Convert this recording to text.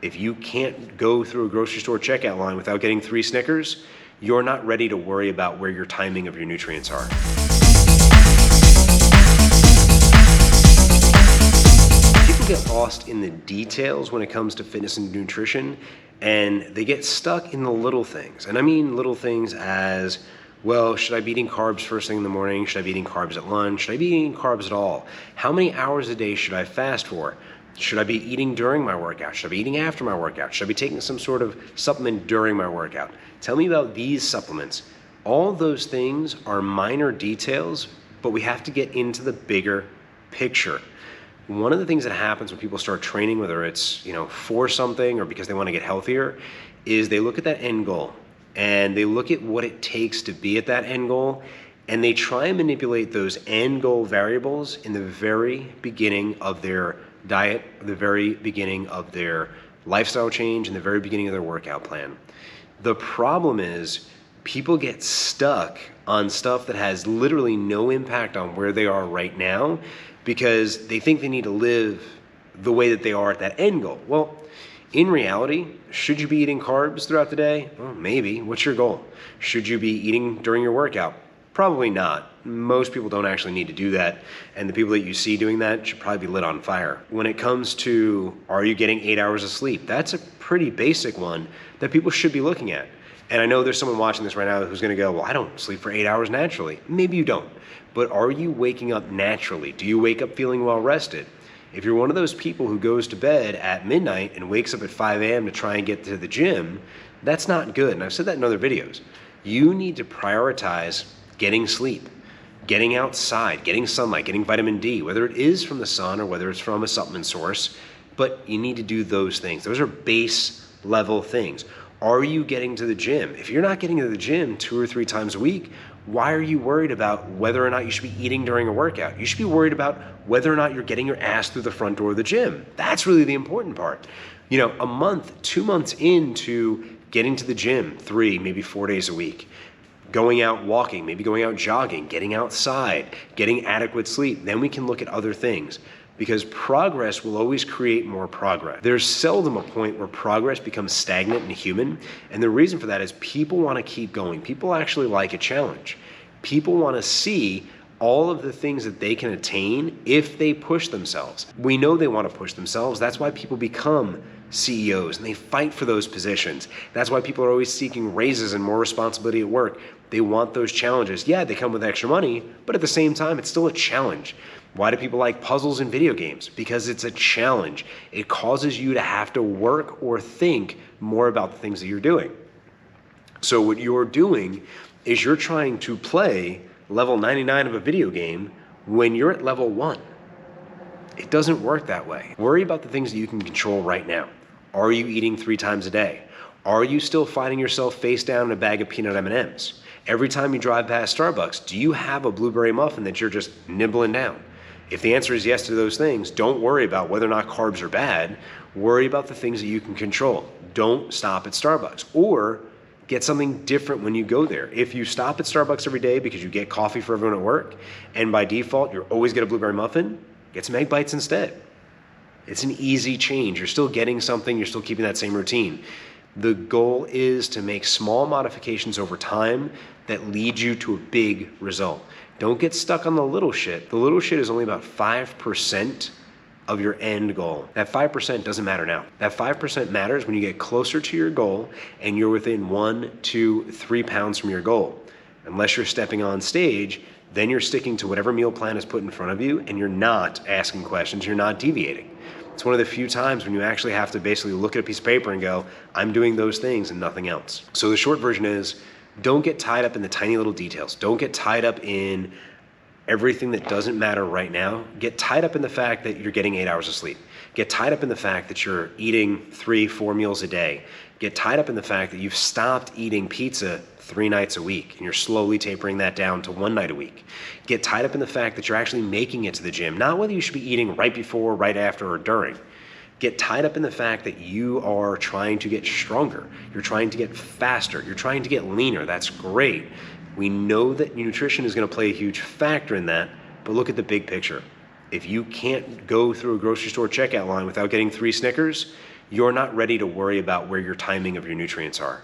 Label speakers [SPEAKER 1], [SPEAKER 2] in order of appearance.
[SPEAKER 1] If you can't go through a grocery store checkout line without getting 3 Snickers, you're not ready to worry about where your timing of your nutrients are. People get lost in the details when it comes to fitness and nutrition, and they get stuck in the little things. And I mean little things as, well, should I be eating carbs first thing in the morning? Should I be eating carbs at lunch? Should I be eating carbs at all? How many hours a day should I fast for? Should I be eating during my workout? Should I be eating after my workout? Should I be taking some sort of supplement during my workout? Tell me about these supplements. All those things are minor details, but we have to get into the bigger picture. One of the things that happens when people start training, whether it's for something or because they want to get healthier, is they look at that end goal and they look at what it takes to be at that end goal, and they try and manipulate those end goal variables in the very beginning of their diet, the very beginning of their lifestyle change, and the very beginning of their workout plan. The problem is people get stuck on stuff that has literally no impact on where they are right now because they think they need to live the way that they are at that end goal. Well, in reality, should you be eating carbs throughout the day? Well, maybe. What's your goal? Should you be eating during your workout? Probably not. Most people don't actually need to do that, and the people that you see doing that should probably be lit on fire. When it comes to, are you getting 8 hours of sleep? That's a pretty basic one that people should be looking at. And I know there's someone watching this right now who's gonna go, well, I don't sleep for 8 hours naturally. Maybe you don't, but are you waking up naturally? Do you wake up feeling well rested? If you're one of those people who goes to bed at midnight and wakes up at 5 a.m. to try and get to the gym, that's not good. And I've said that in other videos. You need to prioritize getting sleep, getting outside, getting sunlight, getting vitamin D, whether it is from the sun or whether it's from a supplement source, but you need to do those things. Those are base level things. Are you getting to the gym? If you're not getting to the gym 2 or 3 times a week, why are you worried about whether or not you should be eating during a workout? You should be worried about whether or not you're getting your ass through the front door of the gym. That's really the important part. A month, 2 months into getting to the gym 3, maybe 4 days a week, going out walking, maybe going out jogging, getting outside, getting adequate sleep, then we can look at other things, because progress will always create more progress. There's seldom a point where progress becomes stagnant and human, and the reason for that is people want to keep going. People actually like a challenge. People want to see all of the things that they can attain if they push themselves. We know they want to push themselves. That's why people become CEOs and they fight for those positions. That's why people are always seeking raises and more responsibility at work. They want those challenges. Yeah, they come with extra money, but at the same time, it's still a challenge. Why do people like puzzles in video games? Because it's a challenge. It causes you to have to work or think more about the things that you're doing. So what you're doing is you're trying to play level 99 of a video game when you're at level 1. It doesn't work that way. Worry about the things that you can control right now. Are you eating 3 times a day? Are you still finding yourself face down in a bag of peanut M&Ms? Every time you drive past Starbucks, do you have a blueberry muffin that you're just nibbling down? If the answer is yes to those things, don't worry about whether or not carbs are bad. Worry about the things that you can control. Don't stop at Starbucks, or get something different when you go there. If you stop at Starbucks every day because you get coffee for everyone at work, and by default you always get a blueberry muffin, get some egg bites instead. It's an easy change. You're still getting something, you're still keeping that same routine. The goal is to make small modifications over time that lead you to a big result. Don't get stuck on the little shit. The little shit is only about 5% of your end goal. That 5% doesn't matter now. That 5% matters when you get closer to your goal and you're within 1, 2, 3 pounds from your goal. Unless you're stepping on stage, then you're sticking to whatever meal plan is put in front of you and you're not asking questions, you're not deviating. It's one of the few times when you actually have to basically look at a piece of paper and go, I'm doing those things and nothing else. So the short version is, don't get tied up in the tiny little details. Don't get tied up in everything that doesn't matter right now. Get tied up in the fact that you're getting 8 hours of sleep. Get tied up in the fact that you're eating 3, 4 meals a day. Get tied up in the fact that you've stopped eating pizza 3 nights a week and you're slowly tapering that down to 1 night a week. Get tied up in the fact that you're actually making it to the gym, not whether you should be eating right before, right after, or during. Get tied up in the fact that you are trying to get stronger. You're trying to get faster. You're trying to get leaner. That's great. We know that nutrition is going to play a huge factor in that, but look at the big picture. If you can't go through a grocery store checkout line without getting 3 Snickers, you're not ready to worry about where your timing of your nutrients are.